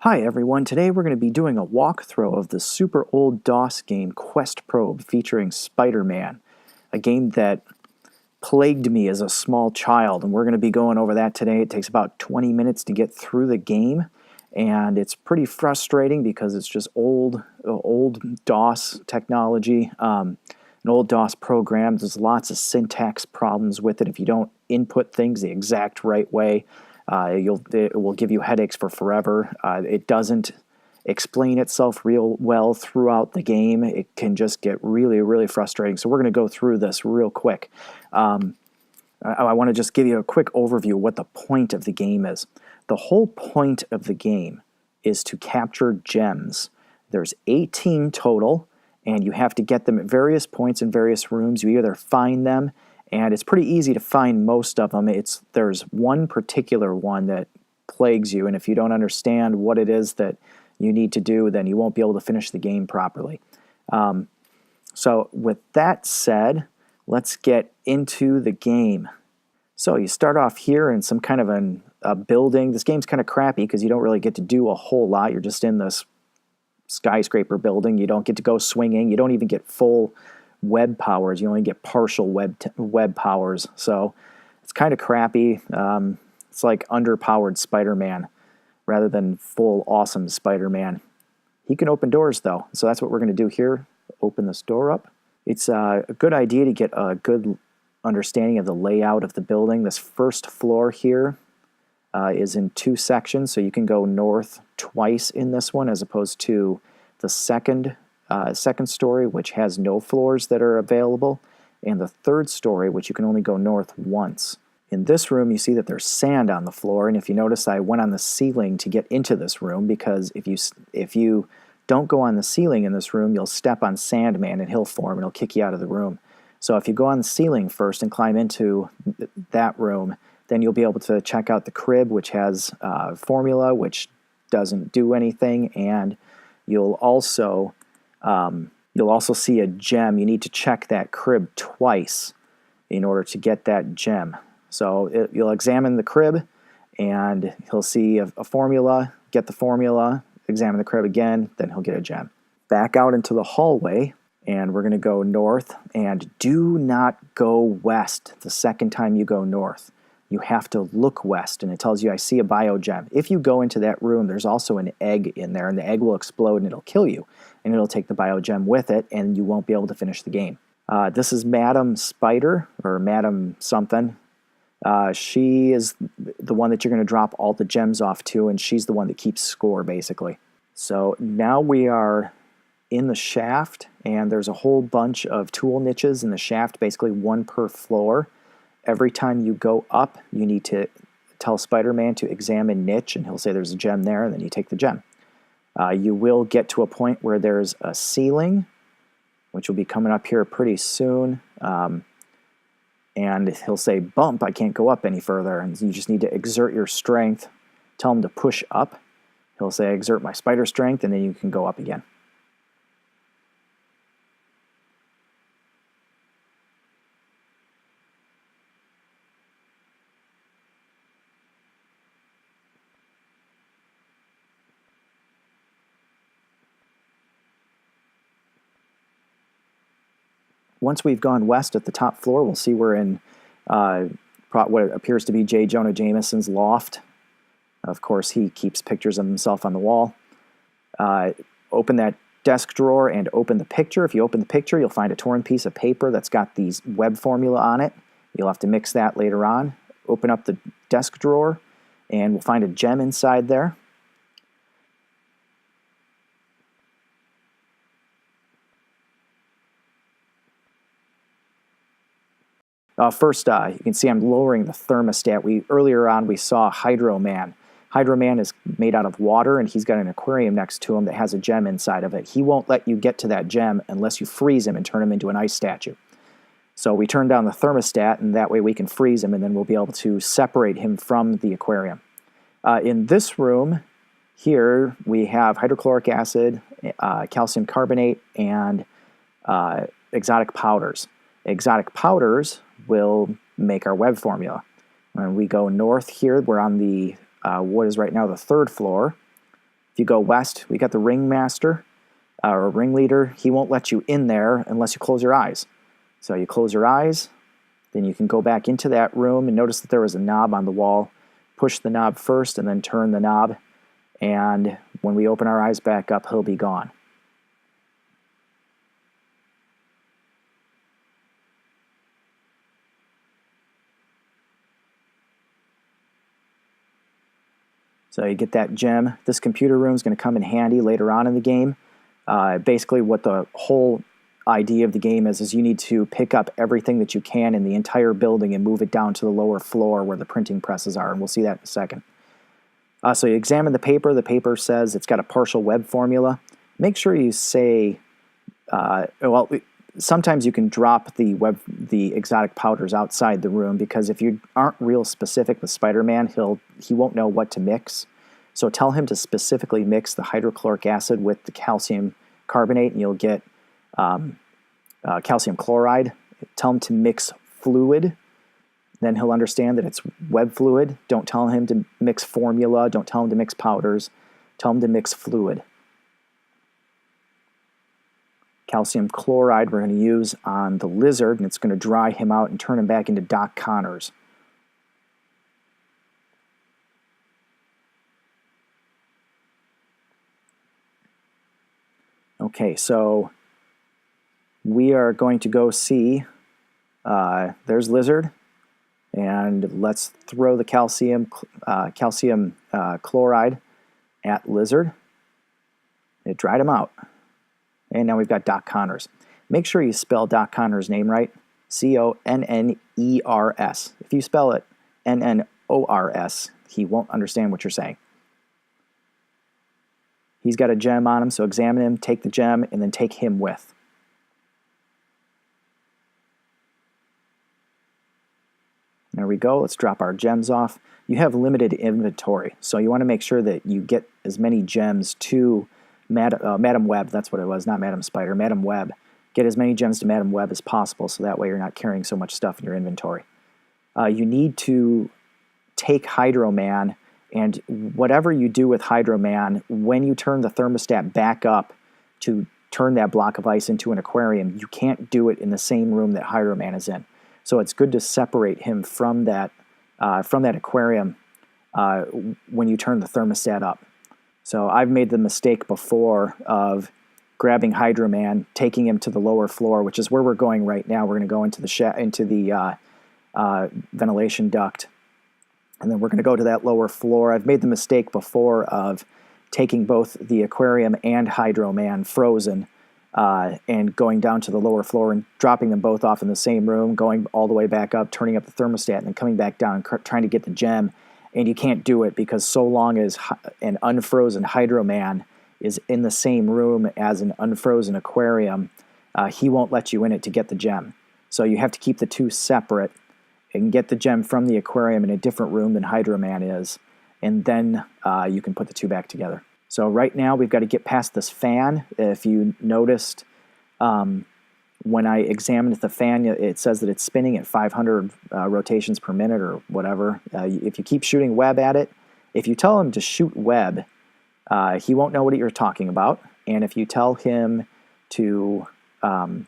Hi everyone, today we're going to be doing a walkthrough of the super old DOS game Questprobe Featuring Spider-Man, a game that plagued me as a small child, and we're going to be going over that today. It takes about 20 minutes to get through the game, and it's pretty frustrating because it's just old DOS technology, an old DOS program. There's lots of syntax problems with it if you don't input things the exact right way. It will give you headaches for forever. It doesn't explain itself real well throughout the game. It can just get really, really frustrating. So we're going to go through this real quick. I want to just give you a quick overview of what the point of the game is. The whole point of the game is to capture gems. There's 18 total, and you have to get them at various points in various rooms. You either find them, and it's pretty easy to find most of them. There's one particular one that plagues you, and if you don't understand what it is that you need to do, then you won't be able to finish the game properly. So with that said, let's get into the game. So you start off here in some kind of a building. This game's kind of crappy because you don't really get to do a whole lot. You're just in this skyscraper building. You don't get to go swinging. You don't even get full web powers. You only get partial web powers, so it's kind of crappy. It's like underpowered Spider-Man rather than full awesome Spider-Man. He can open doors though, so that's what we're going to do here. Open this door up. It's a good idea to get a good understanding of the layout of the building. This first floor here is in two sections, so you can go north twice in this one as opposed to the second story, which has no floors that are available, and the third story, which you can only go north once. In this room, you see that there's sand on the floor, and if you notice, I went on the ceiling to get into this room because if you don't go on the ceiling in this room, you'll step on Sandman and he'll form and he'll kick you out of the room. So if you go on the ceiling first and climb into that room, then you'll be able to check out the crib, which has formula, which doesn't do anything, and you'll also see a gem. You need to check that crib twice in order to get that gem. So you'll examine the crib, and he'll see a formula, get the formula, examine the crib again, then he'll get a gem. Back out into the hallway, and we're going to go north, and do not go west the second time you go north. You have to look west, and it tells you, I see a biogem. If you go into that room, there's also an egg in there, and the egg will explode, and it'll kill you. And it'll take the biogem with it, and you won't be able to finish the game. This is Madam Spider, or Madam something. She is the one that you're going to drop all the gems off to, and she's the one that keeps score, basically. So now we are in the shaft, and there's a whole bunch of tool niches in the shaft, basically one per floor. Every time you go up, you need to tell Spider-Man to examine niche, and he'll say there's a gem there, and then you take the gem. You will get to a point where there's a ceiling, which will be coming up here pretty soon, and he'll say, bump, I can't go up any further, and you just need to exert your strength. Tell him to push up. He'll say, exert my spider strength, and then you can go up again. Once we've gone west at the top floor, we'll see we're in what appears to be J. Jonah Jameson's loft. Of course, he keeps pictures of himself on the wall. Open that desk drawer and open the picture. If you open the picture, you'll find a torn piece of paper that's got these web formula on it. You'll have to mix that later on. Open up the desk drawer, and we'll find a gem inside there. First, you can see I'm lowering the thermostat. Earlier on, we saw Hydro Man. Hydro Man is made out of water, and he's got an aquarium next to him that has a gem inside of it. He won't let you get to that gem unless you freeze him and turn him into an ice statue. So we turn down the thermostat, and that way we can freeze him, and then we'll be able to separate him from the aquarium. In this room here, we have hydrochloric acid, calcium carbonate, and exotic powders. Exotic powders will make our web formula. When we go north here, we're on the what is right now the third floor. If you go west, we got the ringmaster, or ringleader. He won't let you in there unless you close your eyes. So you close your eyes, then you can go back into that room and notice that there was a knob on the wall. Push the knob first and then turn the knob, and when we open our eyes back up, he'll be gone. So you get that gem. This computer room is going to come in handy later on in the game. Basically what the whole idea of the game is you need to pick up everything that you can in the entire building and move it down to the lower floor where the printing presses are, and we'll see that in a second. So you examine the paper. The paper says it's got a partial web formula. Make sure you say, well, sometimes you can drop the exotic powders outside the room, because if you aren't real specific with Spider-Man, he won't know what to mix. So tell him to specifically mix the hydrochloric acid with the calcium carbonate, and you'll get calcium chloride. Tell him to mix fluid. Then he'll understand that it's web fluid. Don't tell him to mix formula. Don't tell him to mix powders. Tell him to mix fluid. Calcium chloride we're going to use on the lizard, and it's going to dry him out and turn him back into Doc Connors. Okay, so we are going to go see, there's Lizard, and let's throw the calcium chloride at Lizard. It dried him out. And now we've got Doc Connors. Make sure you spell Doc Connors' name right, Conners. If you spell it Nnors, he won't understand what you're saying. He's got a gem on him, so examine him, take the gem, and then take him with. There we go. Let's drop our gems off. You have limited inventory, so you want to make sure that you get as many gems to Madam Web. That's what it was, not Madam Spider, Madam Web. Get as many gems to Madam Web as possible, so that way you're not carrying so much stuff in your inventory. You need to take Hydro Man, and whatever you do with Hydro Man, when you turn the thermostat back up to turn that block of ice into an aquarium, you can't do it in the same room that Hydro Man is in. So it's good to separate him from that aquarium when you turn the thermostat up. So I've made the mistake before of grabbing Hydro Man, taking him to the lower floor, which is where we're going right now. We're going to go into the ventilation duct, and then we're going to go to that lower floor. I've made the mistake before of taking both the aquarium and Hydro Man frozen and going down to the lower floor and dropping them both off in the same room, going all the way back up, turning up the thermostat, and then coming back down and trying to get the gem. And you can't do it because so long as an unfrozen Hydro Man is in the same room as an unfrozen aquarium, he won't let you in it to get the gem. So you have to keep the two separate and get the gem from the aquarium in a different room than Hydro Man is, and then you can put the two back together. So right now we've got to get past this fan. If you noticed, when I examined the fan, it says that it's spinning at 500 rotations per minute or whatever. If you keep shooting web at it, if you tell him to shoot web, he won't know what you're talking about. And if you tell him to do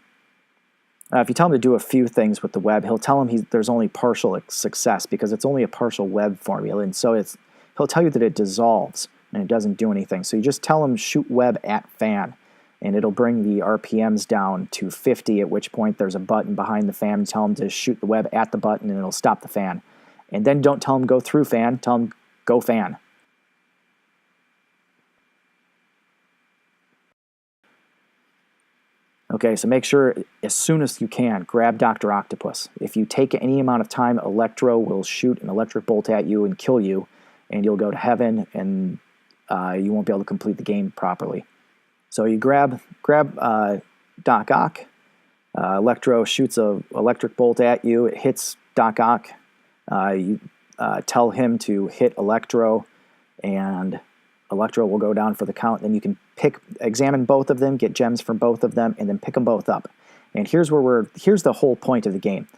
a few things with the web, he'll tell him there's only partial success because it's only a partial web formula, and so he'll tell you that it dissolves and it doesn't do anything. So you just tell him shoot web at fan, and it'll bring the RPMs down to 50, at which point there's a button behind the fan. You tell him to shoot the web at the button, and it'll stop the fan. And then don't tell him go through fan, tell him go fan. Okay, so make sure as soon as you can, grab Dr. Octopus. If you take any amount of time, Electro will shoot an electric bolt at you and kill you, and you'll go to heaven, and you won't be able to complete the game properly. So you grab Doc Ock. Electro shoots an electric bolt at you. It hits Doc Ock. You tell him to hit Electro, and Electro will go down for the count. Then you can examine both of them, get gems from both of them, and then pick them both up. And here's the whole point of the game.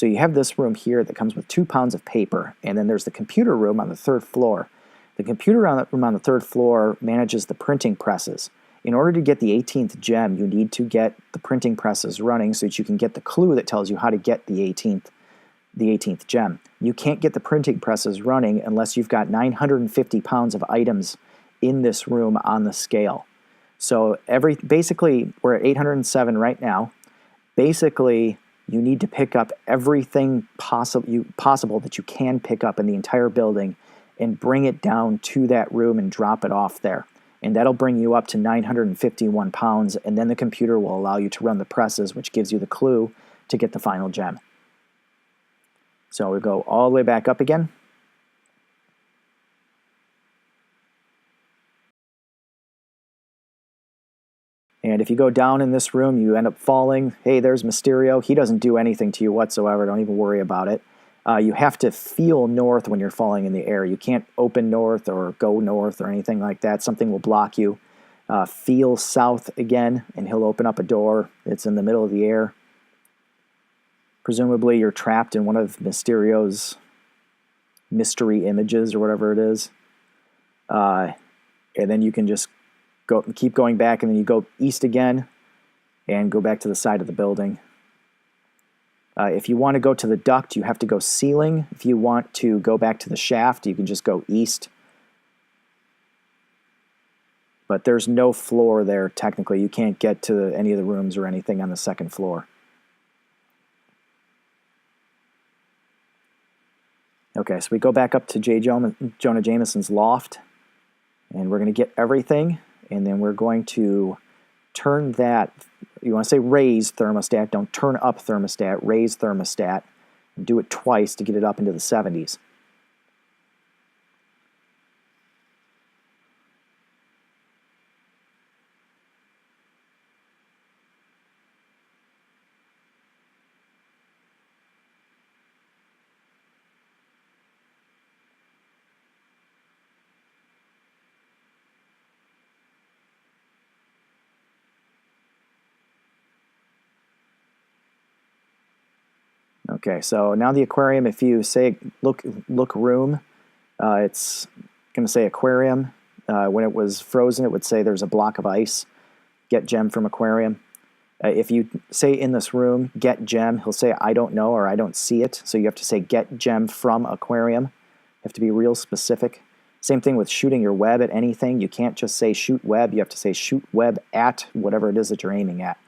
So you have this room here that comes with 2 pounds of paper, and then there's the computer room on the 3rd floor. The computer room on the 3rd floor manages the printing presses. In order to get the 18th gem, you need to get the printing presses running so that you can get the clue that tells you how to get the 18th gem. You can't get the printing presses running unless you've got 950 pounds of items in this room on the scale. So basically, we're at 807 right now. Basically, you need to pick up everything possible that you can pick up in the entire building and bring it down to that room and drop it off there. And that'll bring you up to 951 pounds, and then the computer will allow you to run the presses, which gives you the clue to get the final gem. So we go all the way back up again. And if you go down in this room, you end up falling. Hey, there's Mysterio. He doesn't do anything to you whatsoever. Don't even worry about it. You have to feel north when you're falling in the air. You can't open north or go north or anything like that. Something will block you. Feel south again, and he'll open up a door. It's in the middle of the air. Presumably, you're trapped in one of Mysterio's mystery images or whatever it is. And then you can just keep going back, and then you go east again and go back to the side of the building. If you want to go to the duct, you have to go ceiling. If you want to go back to the shaft, you can just go east. But there's no floor there, technically. You can't get to any of the rooms or anything on the 2nd floor. Okay, so we go back up to Jonah Jameson's loft, and we're going to get everything. And then we're going to turn that, you want to say raise thermostat, don't turn up thermostat, raise thermostat, and do it twice to get it up into the 70s. Okay, so now the aquarium, if you say look room, it's going to say aquarium. When it was frozen, it would say there's a block of ice. Get gem from aquarium. If you say in this room, get gem, he'll say I don't know or I don't see it. So you have to say get gem from aquarium. You have to be real specific. Same thing with shooting your web at anything. You can't just say shoot web. You have to say shoot web at whatever it is that you're aiming at.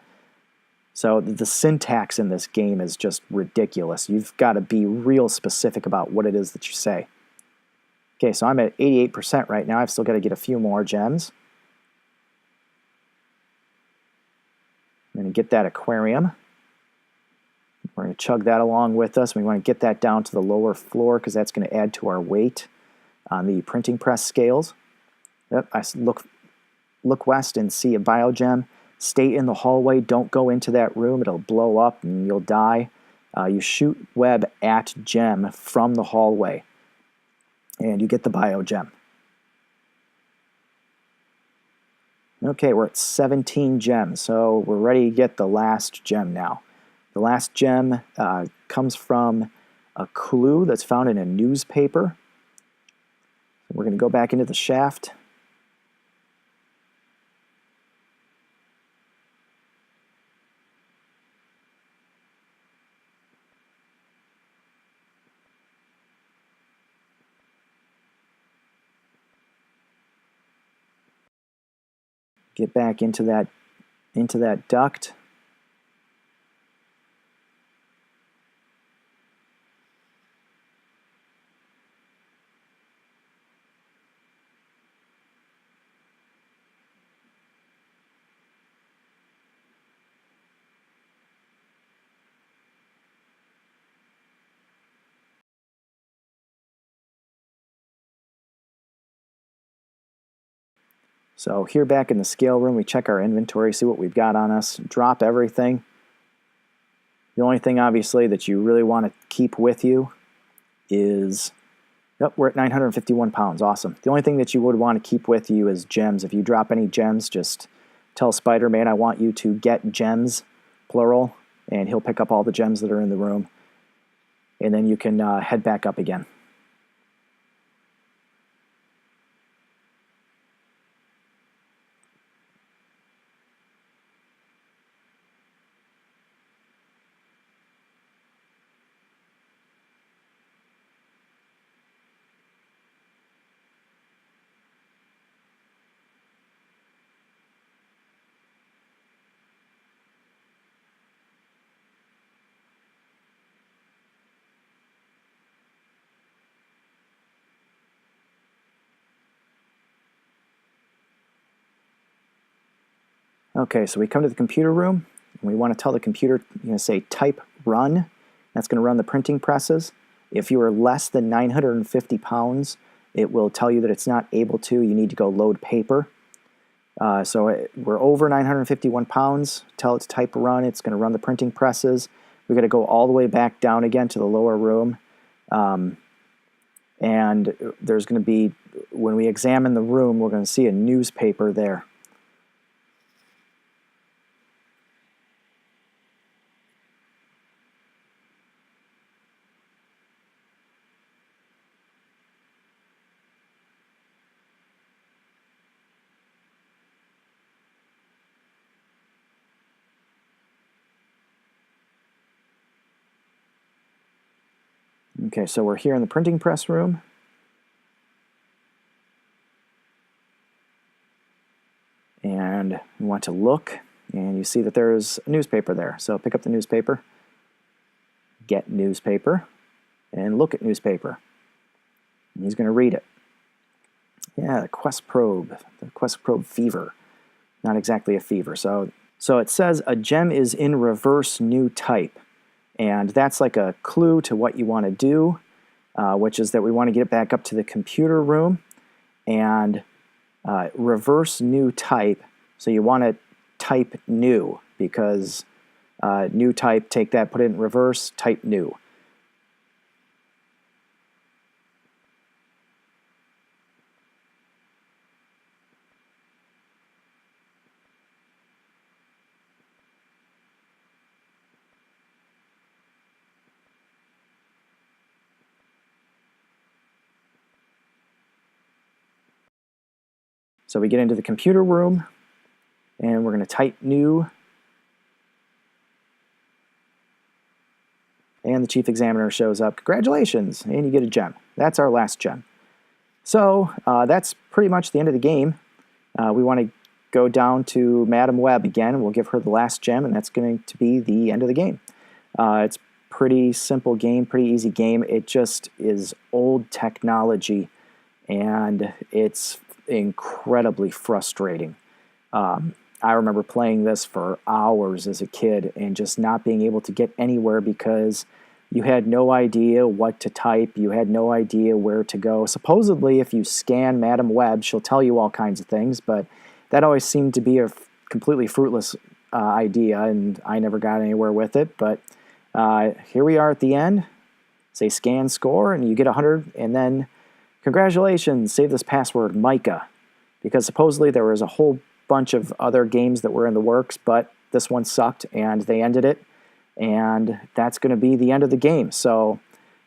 So the syntax in this game is just ridiculous. You've got to be real specific about what it is that you say. Okay, so I'm at 88% right now. I've still got to get a few more gems. I'm going to get that aquarium. We're going to chug that along with us. We want to get that down to the lower floor because that's going to add to our weight on the printing press scales. Yep, I look west and see a biogem. Stay in the hallway. Don't go into that room. It'll blow up and you'll die. You shoot web at gem from the hallway, and you get the biogem. Okay, we're at 17 gems, so we're ready to get the last gem now. The last gem comes from a clue that's found in a newspaper. We're going to go back into the shaft. Get back into that duct. So here back in the scale room, we check our inventory, see what we've got on us, drop everything. The only thing, obviously, that you really want to keep with you is, yep, we're at 951 pounds, awesome. The only thing that you would want to keep with you is gems. If you drop any gems, just tell Spider-Man, I want you to get gems, plural, and he'll pick up all the gems that are in the room. and then you can head back up again. Okay, so we come to the computer room, and we want to tell the computer, you're going to say type run. That's going to run the printing presses. If you are less than 950 pounds, it will tell you that it's not able to. You need to go load paper. We're over 951 pounds. Tell it to type run. It's going to run the printing presses. We've got to go all the way back down again to the lower room. And there's going to be, when we examine the room, we're going to see a newspaper there. Okay, so we're here in the printing press room. And we want to look, and you see that there's a newspaper there. So pick up the newspaper, get newspaper, and look at newspaper. And he's going to read it. Yeah, the Questprobe fever. Not exactly a fever. So it says a gem is in reverse new type. And that's like a clue to what you want to do, which is that we want to get it back up to the computer room and reverse new type. So you want to type new because new type, take that, put it in reverse, type new. So we get into the computer room, and we're going to type new. And the chief examiner shows up. Congratulations, and you get a gem. That's our last gem. So that's pretty much the end of the game. We want to go down to Madam Web again. We'll give her the last gem, and that's going to be the end of the game. It's pretty simple game, pretty easy game. It just is old technology, and it's incredibly frustrating. I remember playing this for hours as a kid and just not being able to get anywhere because you had no idea what to type. You had no idea where to go. Supposedly, if you scan Madam Web, she'll tell you all kinds of things, but that always seemed to be a completely fruitless idea, and I never got anywhere with it. But here we are at the end. Say scan score, and you get 100, and then congratulations, save this password, Micah, because supposedly there was a whole bunch of other games that were in the works, but this one sucked, and they ended it, and that's going to be the end of the game. So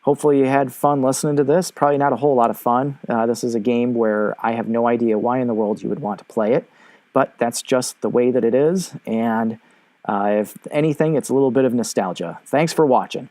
hopefully you had fun listening to this. Probably not a whole lot of fun. This is a game where I have no idea why in the world you would want to play it, but that's just the way that it is, and if anything, it's a little bit of nostalgia. Thanks for watching.